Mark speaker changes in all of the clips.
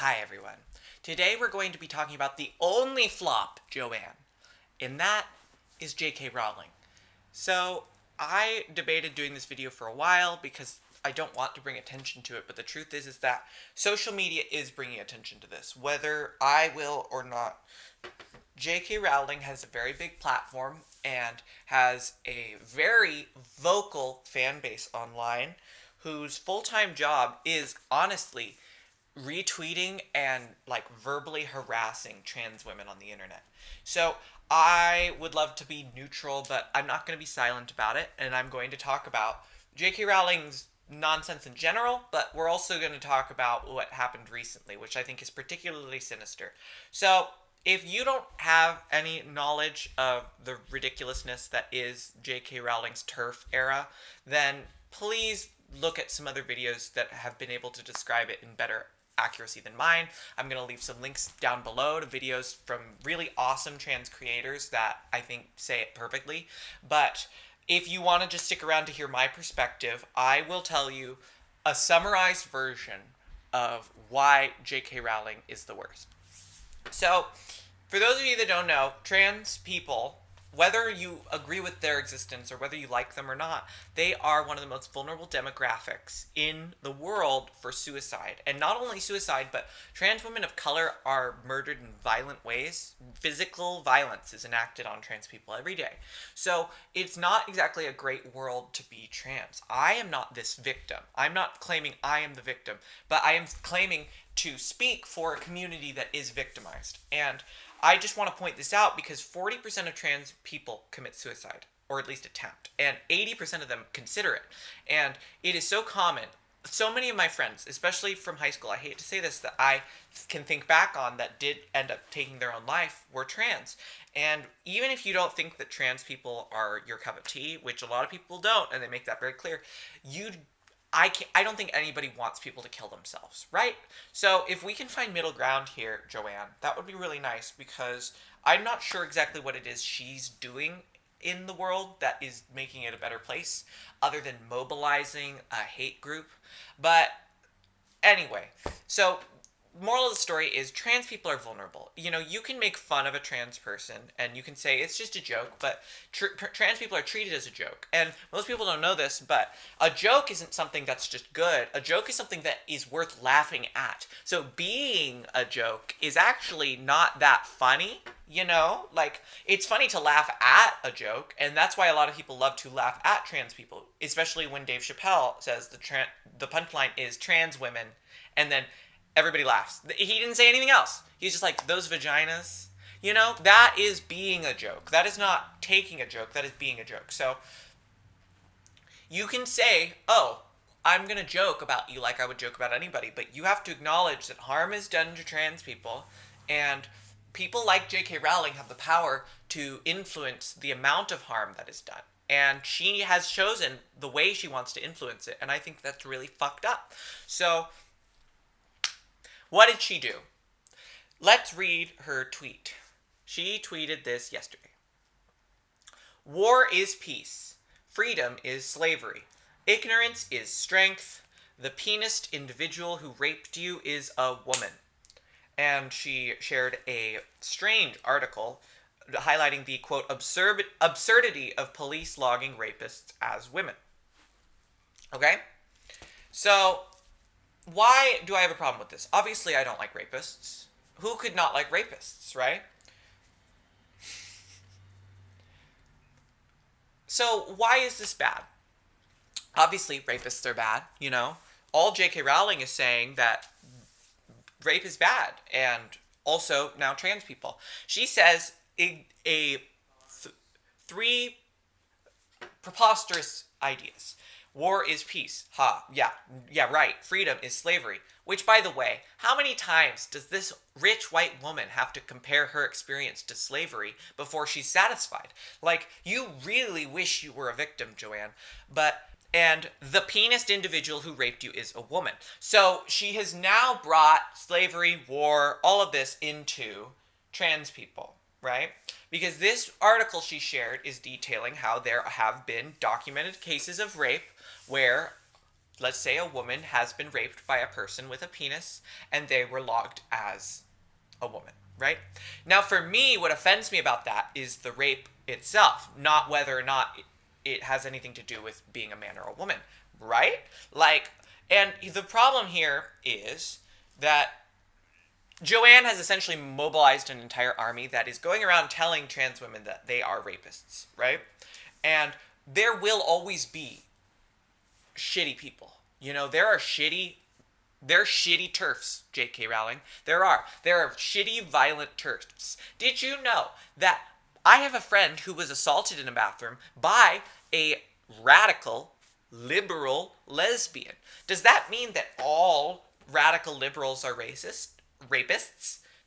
Speaker 1: Hi everyone. Today we're going to be talking about the only flop, Joanne, and that is J.K. Rowling. So, I debated doing this video for a while because I don't want to bring attention to it, but the truth is that social media is bringing attention to this, whether I will or not. J.K. Rowling has a very big platform and has a very vocal fan base online whose full-time job is honestly retweeting and like verbally harassing trans women on the internet. So I would love to be neutral, but I'm not going to be silent about it, and I'm going to talk about J.K. Rowling's nonsense in general, but we're also going to talk about what happened recently, which I think is particularly sinister. So if you don't have any knowledge of the ridiculousness that is J.K. Rowling's TERF era, then please look at some other videos that have been able to describe it in better accuracy than mine. I'm going to leave some links down below to videos from really awesome trans creators that I think say it perfectly. But if you want to just stick around to hear my perspective, I will tell you a summarized version of why J.K. Rowling is the worst. So, for those of you that don't know, trans people, whether you agree with their existence or whether you like them or not, they are one of the most vulnerable demographics in the world for suicide. And not only suicide, but trans women of color are murdered in violent ways. Physical violence is enacted on trans people every day. So it's not exactly a great world to be trans. I am not this victim. I'm not claiming I am the victim, but I am claiming to speak for a community that is victimized. And I just want to point this out because 40% of trans people commit suicide, or at least attempt, and 80% of them consider it. And it is so common. So many of my friends, especially from high school, I hate to say this, that I can think back on that did end up taking their own life, were trans. And even if you don't think that trans people are your cup of tea, which a lot of people don't, and they make that very clear, I don't think anybody wants people to kill themselves, right? So if we can find middle ground here, Joanne, that would be really nice because I'm not sure exactly what it is she's doing in the world that is making it a better place other than mobilizing a hate group. But anyway, so moral of the story is trans people are vulnerable. You know, you can make fun of a trans person and you can say it's just a joke, but trans people are treated as a joke. And most people don't know this, but a joke isn't something that's just good. A joke is something that is worth laughing at. So being a joke is actually not that funny, you know? Like, it's funny to laugh at a joke, and that's why a lot of people love to laugh at trans people, especially when Dave Chappelle says the punchline is trans women, and then everybody laughs. He didn't say anything else. He's just like, those vaginas. You know, that is being a joke. That is not taking a joke. That is being a joke. So, you can say, oh, I'm going to joke about you like I would joke about anybody, but you have to acknowledge that harm is done to trans people, and people like J.K. Rowling have the power to influence the amount of harm that is done. And she has chosen the way she wants to influence it, and I think that's really fucked up. So, what did she do? Let's read her tweet. She tweeted this yesterday. War is peace. Freedom is slavery. Ignorance is strength. The penised individual who raped you is a woman. And she shared a strange article highlighting the, quote, absurdity of police logging rapists as women. Okay? So, why do I have a problem with this? Obviously, I don't like rapists. Who could not like rapists, right? So, why is this bad? Obviously, rapists are bad, you know? All J.K. Rowling is saying that rape is bad, and also now trans people. She says three preposterous ideas. War is peace. Yeah, right. Freedom is slavery. Which, by the way, how many times does this rich white woman have to compare her experience to slavery before she's satisfied? Like, you really wish you were a victim, Joanne. And the penised individual who raped you is a woman. So she has now brought slavery, war, all of this into trans people, right? Because this article she shared is detailing how there have been documented cases of rape where let's say a woman has been raped by a person with a penis and they were logged as a woman, right? Now, for me, what offends me about that is the rape itself, not whether or not it has anything to do with being a man or a woman, right? Like, and the problem here is that Joanne has essentially mobilized an entire army that is going around telling trans women that they are rapists, right? And there will always be shitty people. You know, there are shitty TERFs, Jkrowling. There are shitty, violent TERFs. Did you know that I have a friend who was assaulted in a bathroom by a radical, liberal lesbian? Does that mean that all radical liberals are rapists?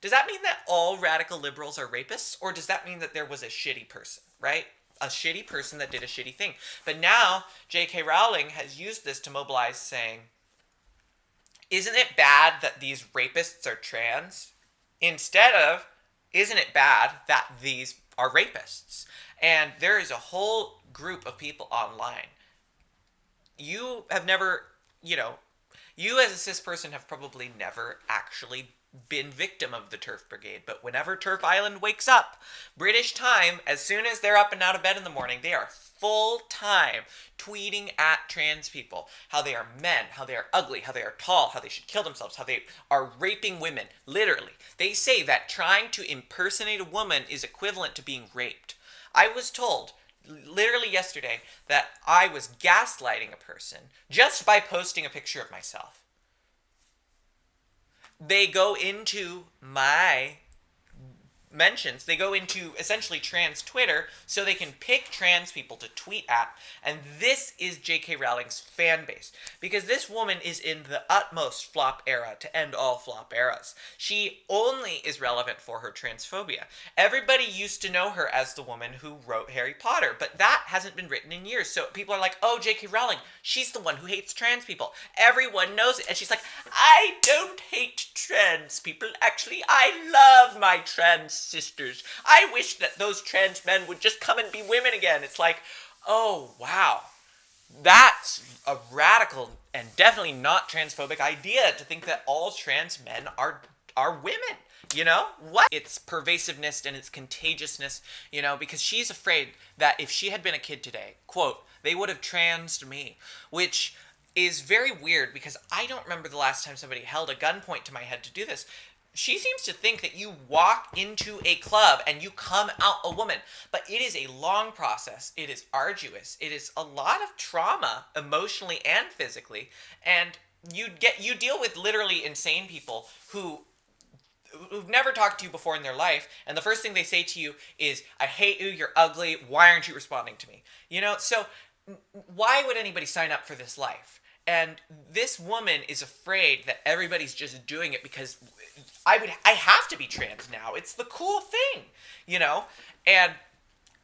Speaker 1: Does that mean that all radical liberals are rapists? Or does that mean that there was a shitty person, right? A shitty person that did a shitty thing. But now, J.K. Rowling has used this to mobilize, saying, isn't it bad that these rapists are trans? Instead of, isn't it bad that these are rapists? And there is a whole group of people online. You have never, you as a cis person have probably never actually been victim of the TERF brigade, but whenever TERF Island wakes up, British time, as soon as they're up and out of bed in the morning, they are full time tweeting at trans people how they are men, how they are ugly, how they are tall, how they should kill themselves, how they are raping women. Literally, they say that trying to impersonate a woman is equivalent to being raped. I was told literally yesterday that I was gaslighting a person just by posting a picture of myself. They go into my mentions, they go into essentially trans Twitter so they can pick trans people to tweet at, and this is J.K. Rowling's fan base, because this woman is in the utmost flop era to end all flop eras. She only is relevant for her transphobia. Everybody used to know her as the woman who wrote Harry Potter, but that hasn't been written in years, so people are like, oh, J.K. Rowling, she's the one who hates trans people. Everyone knows it, and she's like, I don't hate trans people, actually, I love my trans sisters. I wish that those trans men would just come and be women again. It's like, oh, wow. That's a radical and definitely not transphobic idea to think that all trans men are women. You know? What? Its pervasiveness and its contagiousness, because she's afraid that if she had been a kid today, quote, they would have transed me, which is very weird because I don't remember the last time somebody held a gunpoint to my head to do this. She seems to think that you walk into a club and you come out a woman, but it is a long process. It is arduous. It is a lot of trauma, emotionally and physically, and you deal with literally insane people who've never talked to you before in their life, and the first thing they say to you is, I hate you, you're ugly, why aren't you responding to me? So why would anybody sign up for this life? And this woman is afraid that everybody's just doing it because I have to be trans now. It's the cool thing, And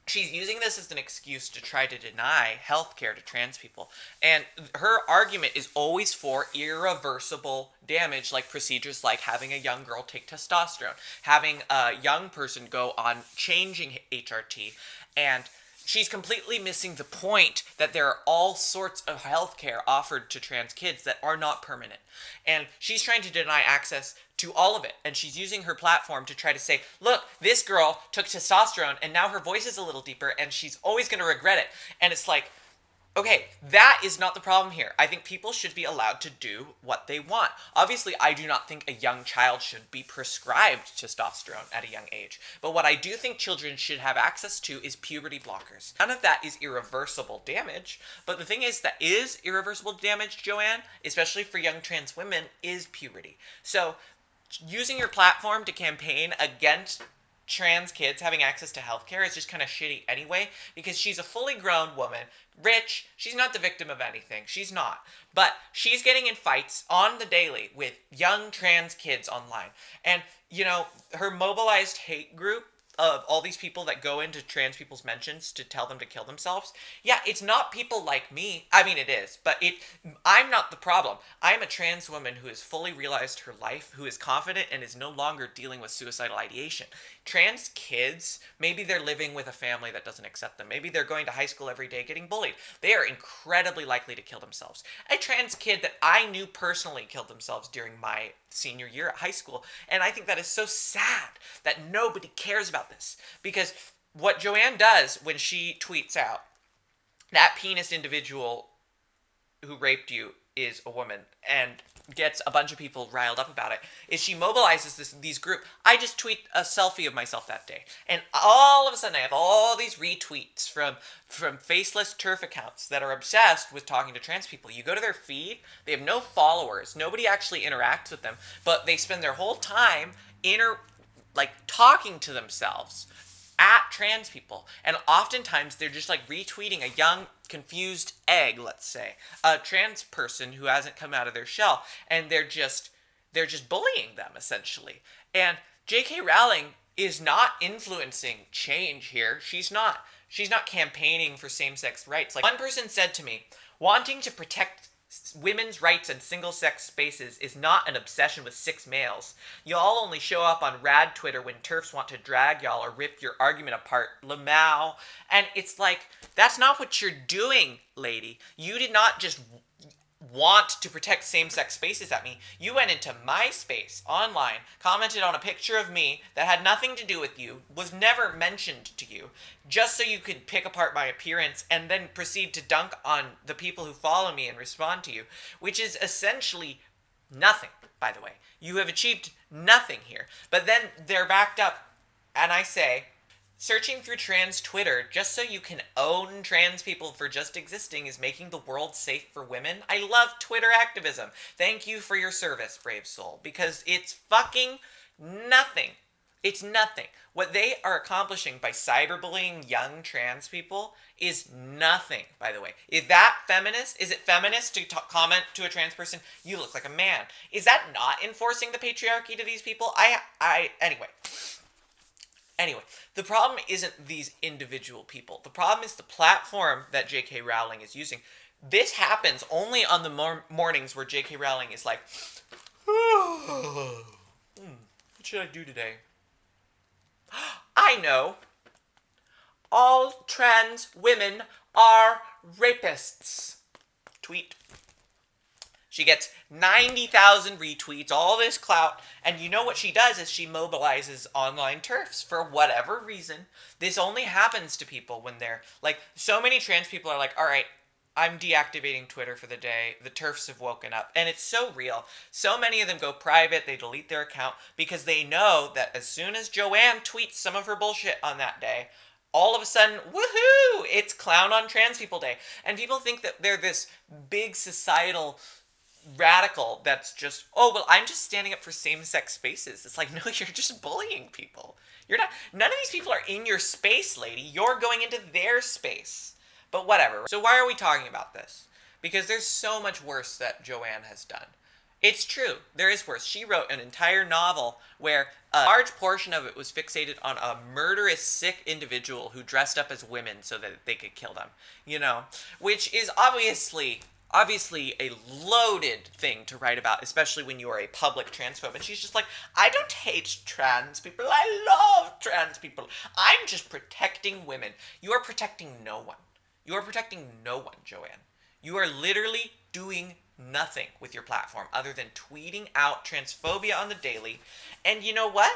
Speaker 1: she's using this as an excuse to try to deny healthcare to trans people. And her argument is always for irreversible damage, like procedures like having a young girl take testosterone, having a young person go on changing HRT, and she's completely missing the point that there are all sorts of healthcare offered to trans kids that are not permanent. And she's trying to deny access to all of it. And she's using her platform to try to say, look, this girl took testosterone and now her voice is a little deeper and she's always going to regret it. And it's like, okay, that is not the problem here. I think people should be allowed to do what they want. Obviously, I do not think a young child should be prescribed testosterone at a young age. But what I do think children should have access to is puberty blockers. None of that is irreversible damage. But the thing is that is irreversible damage, Joanne, especially for young trans women, is puberty. So using your platform to campaign against trans kids having access to healthcare is just kind of shitty anyway, because she's a fully grown woman, rich, she's not the victim of anything, she's not, but she's getting in fights on the daily with young trans kids online, and her mobilized hate group of all these people that go into trans people's mentions to tell them to kill themselves. Yeah, it's not people like me. I mean, it is, but I'm not the problem. I'm a trans woman who has fully realized her life, who is confident and is no longer dealing with suicidal ideation. Trans kids, maybe they're living with a family that doesn't accept them. Maybe they're going to high school every day getting bullied. They are incredibly likely to kill themselves. A trans kid that I knew personally killed themselves during my senior year at high school, and I think that is so sad that nobody cares about this, because what Joanne does when she tweets out that penis individual who raped you is a woman and gets a bunch of people riled up about it is she mobilizes these group. I just tweet a selfie of myself that day, and all of a sudden I have all these retweets from faceless TERF accounts that are obsessed with talking to trans people. You go to their feed, they have no followers, nobody actually interacts with them, but they spend their whole time talking to themselves at trans people, and oftentimes they're just retweeting a young confused egg, let's say a trans person who hasn't come out of their shell, and they're just bullying them essentially. And J.K. Rowling is not influencing change here. She's not campaigning for same-sex rights. One person said to me, wanting to protect women's rights in single-sex spaces is not an obsession with 6 males. Y'all only show up on rad Twitter when TERFs want to drag y'all or rip your argument apart. Lamau. And it's that's not what you're doing, lady. You did not just want to protect same-sex spaces at me. You went into my space online, commented on a picture of me that had nothing to do with you, was never mentioned to you, just so you could pick apart my appearance and then proceed to dunk on the people who follow me and respond to you, which is essentially nothing, by the way. You have achieved nothing here. But then they're backed up, and I say, searching through trans Twitter just so you can own trans people for just existing is making the world safe for women. I love Twitter activism. Thank you for your service, brave soul, because it's fucking nothing. It's nothing. What they are accomplishing by cyberbullying young trans people is nothing, by the way. Is that feminist? Is it feminist to comment to a trans person, you look like a man? Is that not enforcing the patriarchy to these people? Anyway, the problem isn't these individual people. The problem is the platform that J.K. Rowling is using. This happens only on the mornings where J.K. Rowling is like, what should I do today? I know. All trans women are rapists. Tweet. She gets 90,000 retweets, all this clout, and you know what she does is she mobilizes online TERFs for whatever reason. This only happens to people when they're so many trans people are all right, I'm deactivating Twitter for the day. The TERFs have woken up, and it's so real. So many of them go private, they delete their account because they know that as soon as Joanne tweets some of her bullshit on that day, all of a sudden, woohoo, it's Clown on Trans People Day. And people think that they're this big societal radical that's just, oh, well, I'm just standing up for same-sex spaces. It's no, you're just bullying people. You're not, none of these people are in your space, lady. You're going into their space. But whatever. So why are we talking about this? Because there's so much worse that Joanne has done. It's true. There is worse. She wrote an entire novel where a large portion of it was fixated on a murderous, sick individual who dressed up as women so that they could kill them. Which is obviously a loaded thing to write about, especially when you are a public transphobe. And she's just I don't hate trans people. I love trans people. I'm just protecting women. You are protecting no one. You are protecting no one, Joanne. You are literally doing nothing with your platform other than tweeting out transphobia on the daily. And you know what?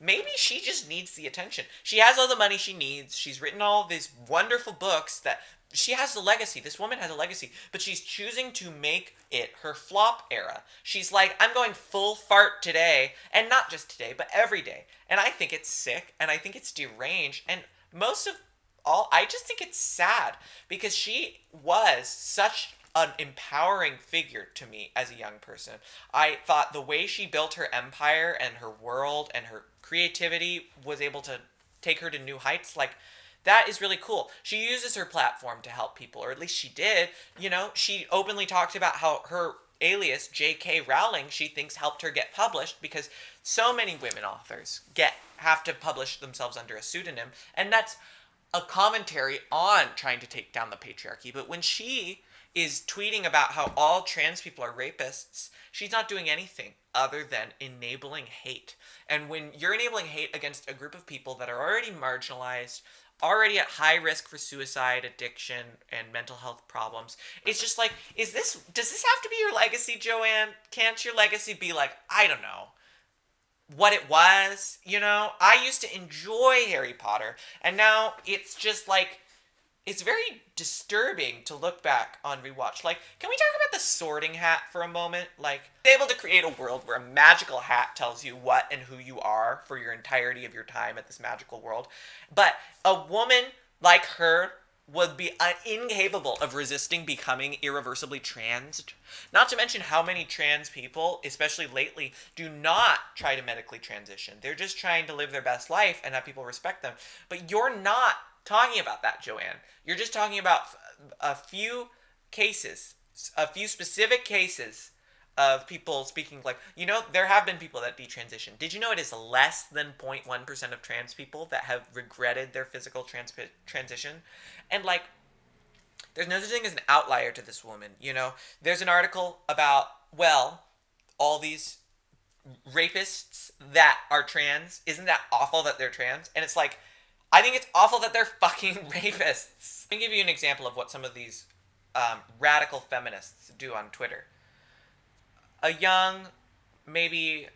Speaker 1: Maybe she just needs the attention. She has all the money she needs. She's written all these wonderful books that she has a legacy. This woman has a legacy, but she's choosing to make it her flop era. She's I'm going full fart today, and not just today, but every day. And I think it's sick, and I think it's deranged, and most of all, I just think it's sad, because she was such an empowering figure to me as a young person. I thought the way she built her empire and her world and her creativity was able to take her to new heights. That is really cool. She uses her platform to help people, or at least she did. She openly talked about how her alias Jkrowling she thinks helped her get published, because so many women authors have to publish themselves under a pseudonym, and that's a commentary on trying to take down the patriarchy. But when she is tweeting about how all trans people are rapists, she's not doing anything other than enabling hate. And when you're enabling hate against a group of people that are already marginalized, already at high risk for suicide, addiction, and mental health problems, it's just like, does this have to be your legacy, Joanne? Can't your legacy be like, I don't know, what it was? I used to enjoy Harry Potter, and now it's just like, it's very disturbing to look back on rewatch. Like, can we talk about the Sorting Hat for a moment? Like, able to create a world where a magical hat tells you what and who you are for your entirety of your time at this magical world. But a woman like her would be incapable of resisting becoming irreversibly trans. Not to mention how many trans people, especially lately, do not try to medically transition. They're just trying to live their best life and have people respect them. But you're not talking about that, Joanne. You're just talking about a few cases, a few specific cases of people speaking like, there have been people that detransition. Did you know it is less than 0.1% of trans people that have regretted their physical transition? And like, there's no such thing as an outlier to this woman. There's an article about, all these rapists that are trans. Isn't that awful that they're trans? And it's like, I think it's awful that they're fucking rapists. Let me give you an example of what some of these radical feminists do on Twitter. A young, maybe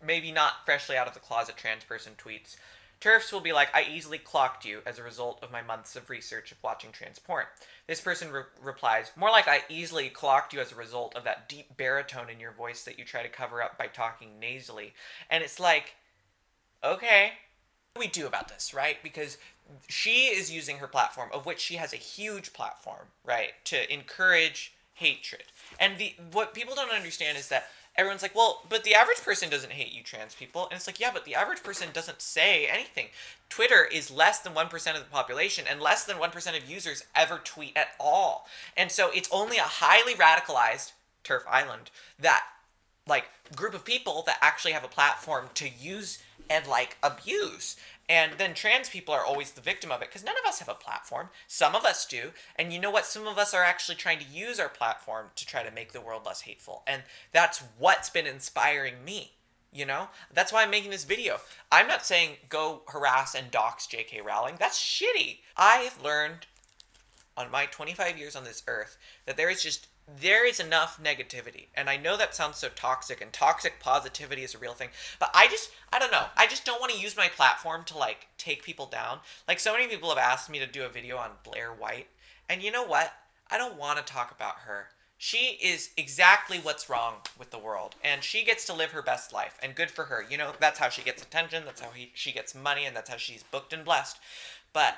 Speaker 1: not freshly out of the closet trans person tweets, TERFs will be like, I easily clocked you as a result of my months of research of watching trans porn. This person replies, more like I easily clocked you as a result of that deep baritone in your voice that you try to cover up by talking nasally. And it's like, okay, what do we do about this, right? Because she is using her platform, of which she has a huge platform, right, to encourage hatred. And what people don't understand is that everyone's like, well, but the average person doesn't hate you trans people. And it's like, yeah, but the average person doesn't say anything. Twitter is less than 1% of the population, and less than 1% of users ever tweet at all. And so it's only a highly radicalized TERF Island, that like group of people that actually have a platform to use and like abuse. And then trans people are always the victim of it, because none of us have a platform. Some of us do. And you know what? Some of us are actually trying to use our platform to try to make the world less hateful. And that's what's been inspiring me. That's why I'm making this video. I'm not saying go harass and dox Jkrowling. That's shitty. I have learned on my 25 years on this earth that there is enough negativity. And I know that sounds so toxic, and toxic positivity is a real thing, but I don't know. I just don't want to use my platform to like take people down. Like, so many people have asked me to do a video on Blair White, and you know what? I don't want to talk about her. She is exactly what's wrong with the world, and she gets to live her best life, and good for her. That's how she gets attention, that's how she gets money, and that's how she's booked and blessed. But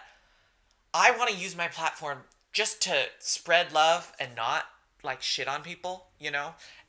Speaker 1: I want to use my platform just to spread love and not like shit on people,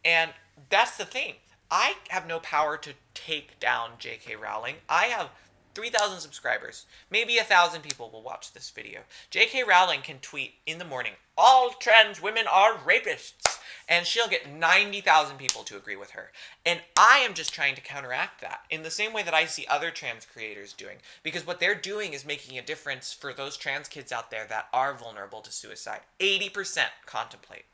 Speaker 1: And that's the thing. I have no power to take down Jkrowling. I have 3,000 subscribers. Maybe 1,000 people will watch this video. Jkrowling can tweet in the morning, all trans women are rapists, and she'll get 90,000 people to agree with her. And I am just trying to counteract that in the same way that I see other trans creators doing. Because what they're doing is making a difference for those trans kids out there that are vulnerable to suicide. 80% contemplate.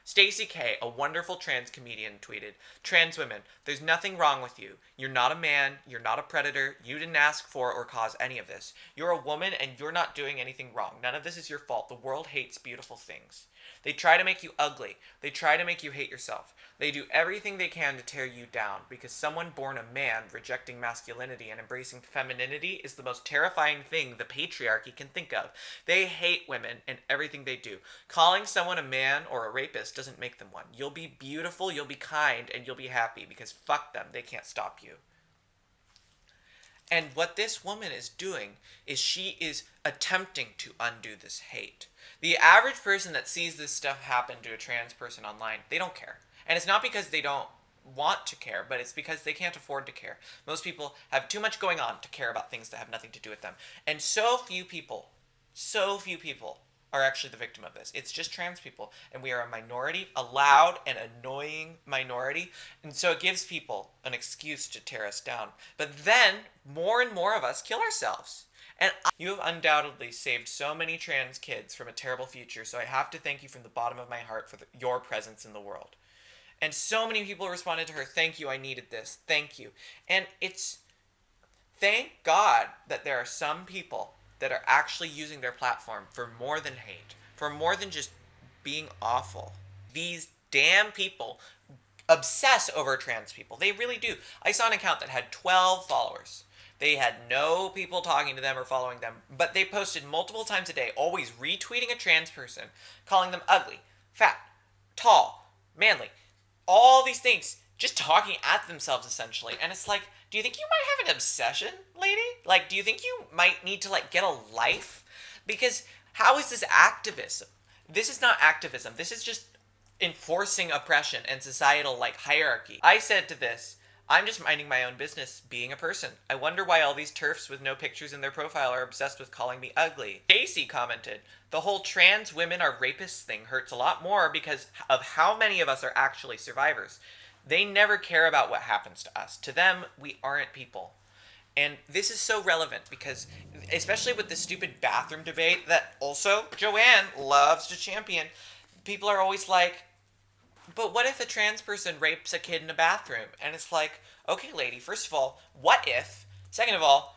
Speaker 1: Stacey K, a wonderful trans comedian, tweeted, trans women, there's nothing wrong with you. You're not a man, you're not a predator, you didn't ask for or cause any of this. You're a woman and you're not doing anything wrong. None of this is your fault. The world hates beautiful things. They try to make you ugly. They try to make you hate yourself. They do everything they can to tear you down, because someone born a man rejecting masculinity and embracing femininity is the most terrifying thing the patriarchy can think of. They hate women and everything they do. Calling someone a man or a rapist doesn't make them one. You'll be beautiful, you'll be kind, and you'll be happy, because fuck them, they can't stop you. And what this woman is doing is she is attempting to undo this hate. The average person that sees this stuff happen to a trans person online, they don't care. And it's not because they don't want to care, but it's because they can't afford to care. Most people have too much going on to care about things that have nothing to do with them. And so few people are actually the victim of this. It's just trans people, and we are a minority, a loud and annoying minority, and so it gives people an excuse to tear us down. But then more and more of us kill ourselves. And you have undoubtedly saved so many trans kids from a terrible future, so I have to thank you from the bottom of my heart for your presence in the world. And so many people responded to her, thank you, I needed this, thank you. And it's, thank God that there are some people that are actually using their platform for more than hate, for more than just being awful. These damn people obsess over trans people. They really do. I saw an account that had 12 followers. They had no people talking to them or following them, but they posted multiple times a day, always retweeting a trans person, calling them ugly, fat, tall, manly, all these things, just talking at themselves essentially. And it's like, do you think you might have an obsession, lady? Like, do you think you might need to like get a life? Because how is this activism? This is not activism. This is just enforcing oppression and societal like hierarchy. I said to this, I'm just minding my own business, being a person. I wonder why all these TERFs with no pictures in their profile are obsessed with calling me ugly. Casey commented, the whole trans women are rapists thing hurts a lot more because of how many of us are actually survivors. They never care about what happens to us. To them, we aren't people. And this is so relevant because, especially with the stupid bathroom debate that also Joanne loves to champion, people are always like, but what if a trans person rapes a kid in a bathroom? And it's like, okay, lady, first of all, what if? Second of all,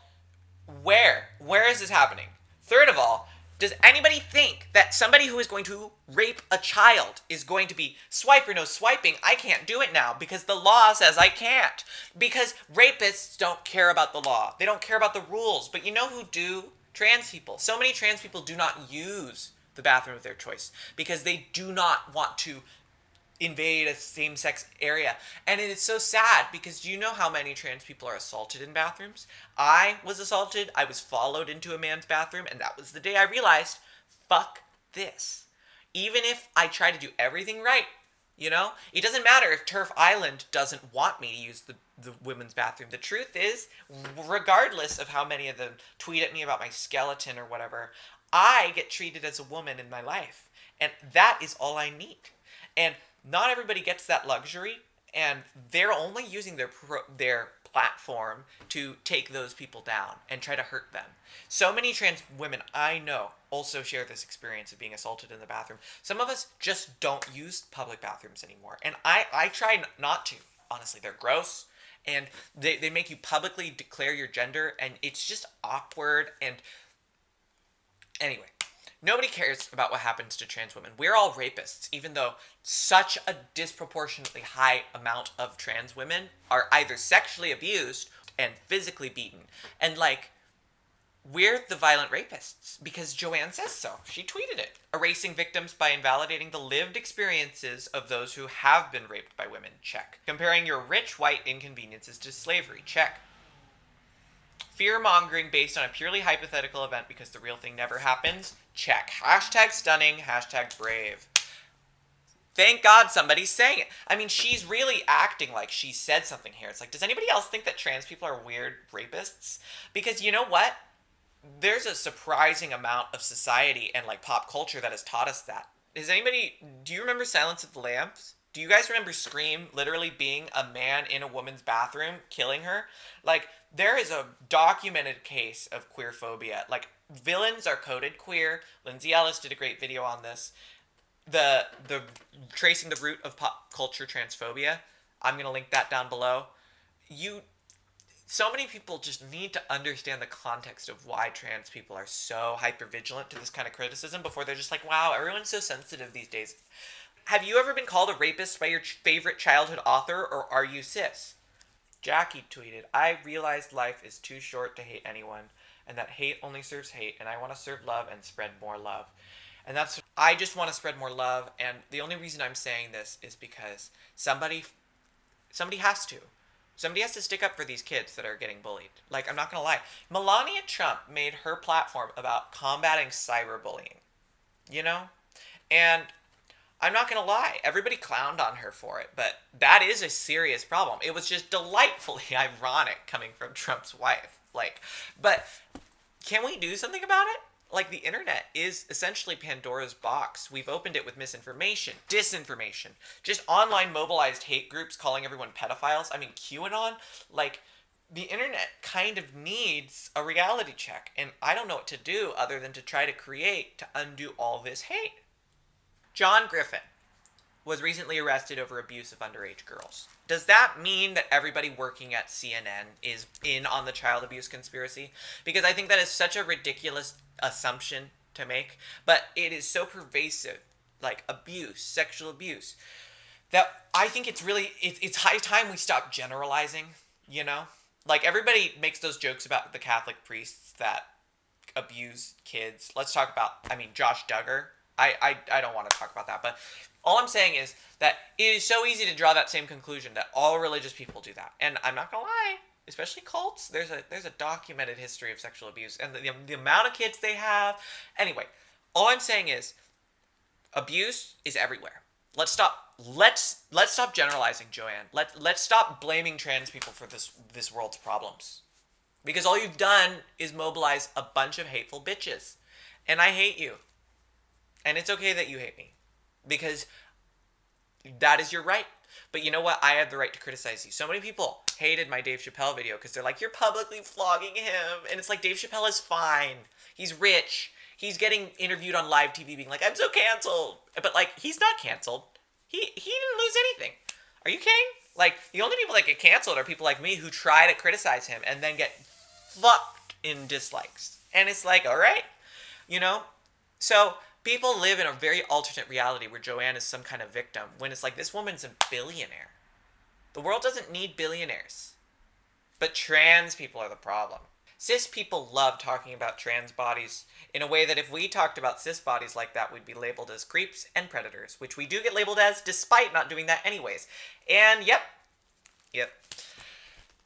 Speaker 1: where? Where is this happening? Third of all, does anybody think that somebody who is going to rape a child is going to be swipe or no swiping? I can't do it now because the law says I can't. Because rapists don't care about the law. They don't care about the rules. But you know who do? Trans people. So many trans people do not use the bathroom of their choice because they do not want to invade a same-sex area. And it is so sad because do you know how many trans people are assaulted in bathrooms? I was assaulted. I was followed into a man's bathroom, and that was the day I realized, fuck this. Even if I try to do everything right, you know, it doesn't matter if TERF Island doesn't want me to use the women's bathroom. The truth is, regardless of how many of them tweet at me about my skeleton or whatever, I get treated as a woman in my life. And that is all I need. And not everybody gets that luxury, and they're only using their platform to take those people down and try to hurt them. So many trans women I know also share this experience of being assaulted in the bathroom. Some of us just don't use public bathrooms anymore, and I try not to. Honestly, they're gross, and they make you publicly declare your gender, and it's just awkward, and anyway. Nobody cares about what happens to trans women. We're all rapists, even though such a disproportionately high amount of trans women are either sexually abused and physically beaten. And like, we're the violent rapists because Joanne says so. She tweeted it. Erasing victims by invalidating the lived experiences of those who have been raped by women. Check. Comparing your rich white inconveniences to slavery. Check. Fear-mongering based on a purely hypothetical event because the real thing never happens. Check. Hashtag stunning. Hashtag brave. Thank God somebody's saying it. I mean, she's really acting like she said something here. It's like, does anybody else think that trans people are weird rapists? Because you know what? There's a surprising amount of society and like pop culture that has taught us that. Do you remember Silence of the Lambs? Do you guys remember Scream literally being a man in a woman's bathroom killing her? Like, there is a documented case of queer phobia. Like, villains are coded queer. Lindsay Ellis did a great video on this. The tracing the root of pop culture transphobia. I'm going to link that down below. So many people just need to understand the context of why trans people are so hypervigilant to this kind of criticism before they're just like, wow, everyone's so sensitive these days. Have you ever been called a rapist by your favorite childhood author, or are you cis? Jackie tweeted, I realized life is too short to hate anyone, and that hate only serves hate, and I want to serve love and spread more love. And I just want to spread more love, and the only reason I'm saying this is because somebody has to. Somebody has to stick up for these kids that are getting bullied. Like, I'm not going to lie. Melania Trump made her platform about combating cyberbullying. You know? And I'm not going to lie. Everybody clowned on her for it, but that is a serious problem. It was just delightfully ironic coming from Trump's wife. Like, but can we do something about it? like the internet is essentially Pandora's box. We've opened it with misinformation, disinformation, just online mobilized hate groups calling everyone pedophiles. I mean, QAnon, like the internet kind of needs a reality check, and I don't know what to do other than to try to create to undo all this hate. John Griffin was recently arrested over abuse of underage girls. Does that mean that everybody working at CNN is in on the child abuse conspiracy? Because I think that is such a ridiculous assumption to make, but it is so pervasive, like abuse, sexual abuse, that I think it's high time we stop generalizing, you know? Like everybody makes those jokes about the Catholic priests that abuse kids. Let's talk about, Josh Duggar. I don't want to talk about that, but all I'm saying is that it is so easy to draw that same conclusion that all religious people do that. And I'm not gonna lie, especially cults, there's a documented history of sexual abuse and the amount of kids they have. Anyway, all I'm saying is abuse is everywhere. Let's stop generalizing, Joanne. Let's stop blaming trans people for this world's problems. Because all you've done is mobilize a bunch of hateful bitches. And I hate you. And it's okay that you hate me. Because that is your right. But you know what? I have the right to criticize you. So many people hated my Dave Chappelle video because they're like, you're publicly flogging him. And it's like, Dave Chappelle is fine. He's rich. He's getting interviewed on live TV being like, I'm so canceled. But like, he's not canceled. He didn't lose anything. Are you kidding? Like, the only people that get canceled are people like me who try to criticize him and then get fucked in dislikes. And it's like, all right, you know? So people live in a very alternate reality where Joanne is some kind of victim when it's like, this woman's a billionaire. The world doesn't need billionaires. But trans people are the problem. Cis people love talking about trans bodies in a way that if we talked about cis bodies like that, we'd be labeled as creeps and predators, which we do get labeled as despite not doing that anyways. And yep.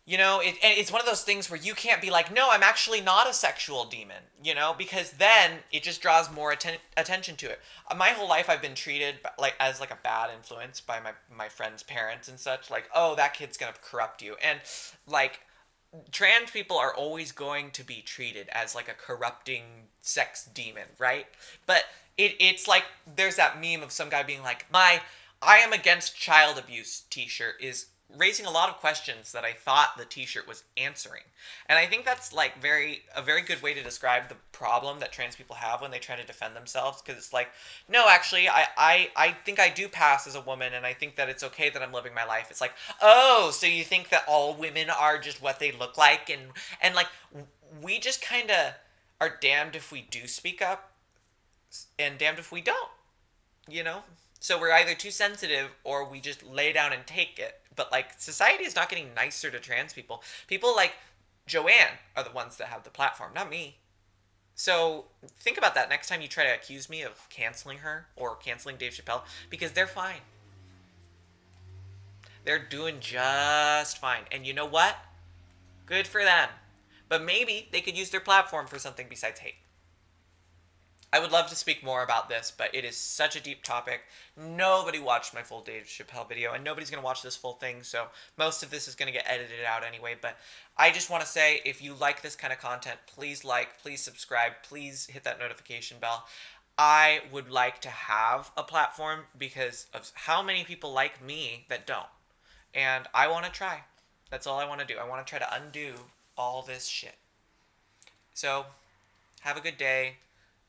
Speaker 1: You know, it's one of those things where you can't be like, no, I'm actually not a sexual demon, you know, because then it just draws more attention to it. My whole life I've been treated as a bad influence by my friends' parents and such. Like, oh, that kid's going to corrupt you. And like, trans people are always going to be treated as like a corrupting sex demon, right? But it's like, there's that meme of some guy being like, my I am against child abuse t-shirt is raising a lot of questions that I thought the t-shirt was answering. And I think that's like a very good way to describe the problem that trans people have when they try to defend themselves, because it's like, no, actually, I think I do pass as a woman, and I think that it's okay that I'm living my life. It's like, oh, so you think that all women are just what they look like, and like, we just kind of are damned if we do speak up and damned if we don't, you know? So we're either too sensitive or we just lay down and take it. But like, society is not getting nicer to trans people. People like Joanne are the ones that have the platform, not me. So think about that next time you try to accuse me of canceling her or canceling Dave Chappelle, because they're fine. They're doing just fine. And you know what? Good for them. But maybe they could use their platform for something besides hate. I would love to speak more about this, but it is such a deep topic. Nobody watched my full Dave Chappelle video, and nobody's going to watch this full thing, so most of this is going to get edited out anyway. But I just want to say, if you like this kind of content, please like, please subscribe, please hit that notification bell. I would like to have a platform because of how many people like me that don't. And I want to try. That's all I want to do. I want to try to undo all this shit. So, have a good day.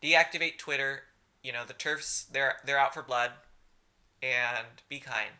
Speaker 1: Deactivate Twitter. You know, the TERFs, they're out for blood. And be kind.